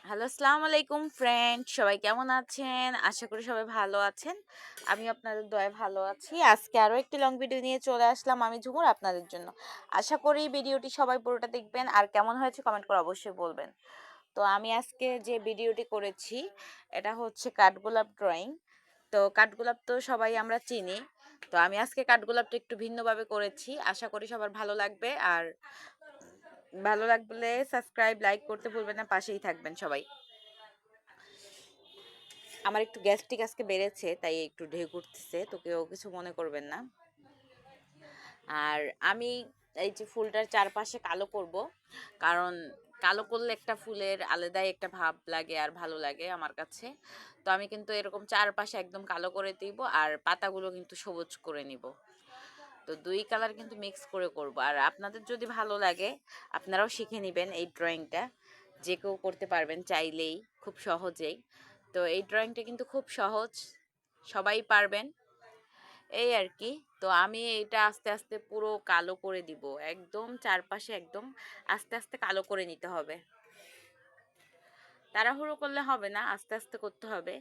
Hello, আসসালামু আলাইকুম friend. সবাই কেমন আছেন? আশা করি সবাই ভালো আছেন। আমি আপনাদের দয়ায় ভালো আছি। আজকে আরও একটি লং ভিডিও নিয়ে চলে আসলাম আমি ঝুমুর আপনাদের জন্য। আশা করি ভিডিওটি সবাই পুরোটা দেখবেন আর কেমন হয়েছে কমেন্ট করে অবশ্যই বলবেন। তো আমি আজকে যে ভিডিওটি করেছি এটা হচ্ছে কাঠগোলাপ ড্রয়িং। তো কাঠগোলাপ তো সবাই আমরা চিনি। তো আমি আজকে কাঠগোলাপটা একটু ভিন্নভাবে করেছি। আশা করি সবার ভালো লাগবে আর ভালো লাগলে সাবস্ক্রাইব লাইক করতে ভুলবেন না, পাশেই থাকবেন সবাই। আমার একটু গ্যাস্ট্রিক আজকে বেড়েছে তাই একটু ঢেউ উঠতেছে, তো কেউ কিছু মনে করবেন না। আর আমি এই যে ফুলটার চারপাশে কালো করব, কারণ কালো করলে একটা ফুলের আলাদাই একটা ভাব লাগে আর ভালো লাগে আমার কাছে। তো আমি কিন্তু এরকম চারপাশে একদম কালো করে দিব আর পাতাগুলো কিন্তু সবুজ করে নিব। তো দুই কালার কিন্তু মিক্স করে করব। আর আপনাদের যদি ভালো লাগে আপনারাও শিখে নেবেন এই ড্রয়িংটা, যে কেউ করতে পারবেন চাইলেই, খুব সহজেই। তো এই ড্রয়িংটা কিন্তু খুব সহজ, সবাই পারবেন এই আর কি। তো আমি এটা আস্তে আস্তে পুরো কালো করে দিব, একদম চারপাশে একদম আস্তে আস্তে কালো করে নিতে হবে। তাড়াহুড়ো করলে হবে না, আস্তে আস্তে করতে হবে,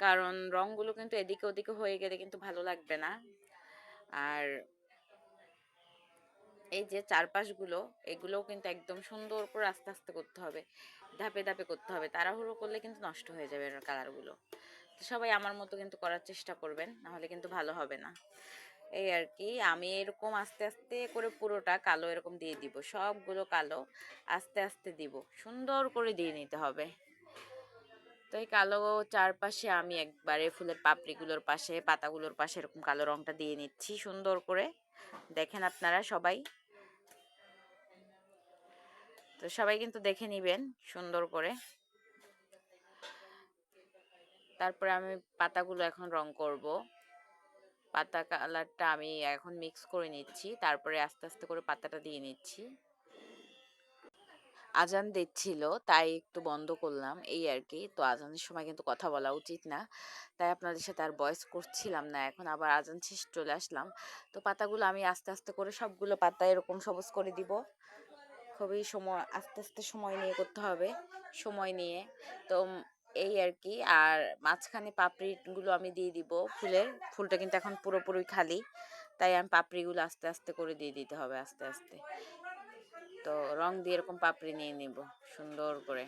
কারণ রঙগুলো কিন্তু এদিকে ওদিকে হয়ে গেলে কিন্তু ভালো লাগবে না। আর এই যে চারপাশগুলো, এগুলোও কিন্তু একদম সুন্দর করে আস্তে আস্তে করতে হবে, ধাপে ধাপে করতে হবে। তাড়াহুড়ো করলে কিন্তু নষ্ট হয়ে যাবে কালারগুলো। তো সবাই আমার মতো কিন্তু করার চেষ্টা করবেন, নাহলে কিন্তু ভালো হবে না। এই আর কি, আমি এরকম আস্তে আস্তে করে পুরোটা কালো এরকম দিয়ে দিব, সবগুলো কালো আস্তে আস্তে দিব, সুন্দর করে দিয়ে নিতে হবে। তো এই কালো চারপাশে আমি একবারে ফুলের পাপড়িগুলোর পাশে, পাতাগুলোর পাশে এরকম কালো রংটা দিয়ে নিচ্ছি সুন্দর করে। দেখেন আপনারা সবাই, তো সবাই কিন্তু দেখে নিবেন সুন্দর করে। তারপরে আমি পাতাগুলো এখন রং করব। পাতা কালারটা আমি এখন মিক্স করে নিচ্ছি, তারপরে আস্তে আস্তে করে পাতাটা দিয়ে নিচ্ছি। আজান দিচ্ছিল তাই একটু বন্ধ করলাম এই আর কি। তো আজানের সময় কিন্তু কথা বলা উচিত না, তাই আপনাদের সাথে আর ভয়েস করছিলাম না। এখন আবার আজান শেষ চলে আসলাম। তো পাতাগুলো আমি আস্তে আস্তে করে সবগুলো পাতা এরকম সবুজ করে দিব। খুবই সময় আস্তে আস্তে সময় নিয়ে করতে হবে, সময় নিয়ে। তো এই আর কি। আর মাঝখানে পাপড়িগুলো আমি দিয়ে দিব ফুলের, ফুলটা কিন্তু এখন পুরোপুরি খালি, তাই আমি পাপড়িগুলো আস্তে আস্তে করে দিয়ে দিতে হবে আস্তে আস্তে। তো রং দিয়ে এরকম পাপড়ি নিয়ে নিব সুন্দর করে।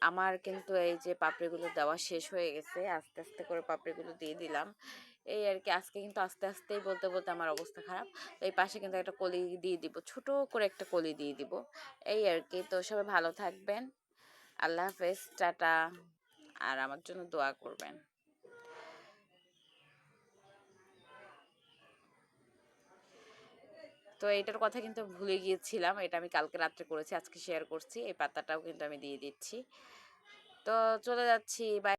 আমার কিন্তু এই যে পাপড়িগুলো দেওয়া শেষ হয়ে গেছে, আস্তে আস্তে করে পাপড়িগুলো দিয়ে দিলাম এই আর কি। আজকে কিন্তু আস্তে আস্তেই বলতে বলতে আমার অবস্থা খারাপ। তো এই পাশে কিন্তু একটা কলি দিয়ে দিব, ছোট করে একটা কলি দিয়ে দিব এই আর কি। তো সবাই ভালো থাকবেন, আল্লাহ হাফেজ, টাটা। আর আমার জন্য দোয়া করবেন। তো এটার কথা কিন্তু ভুলে গিয়েছিলাম, এটা আমি কালকে রাত্রে করেছি, আজকে শেয়ার করছি। এই পাতাটাও কিন্তু আমি দিয়ে দিচ্ছি। তো চলে যাচ্ছি, বাই।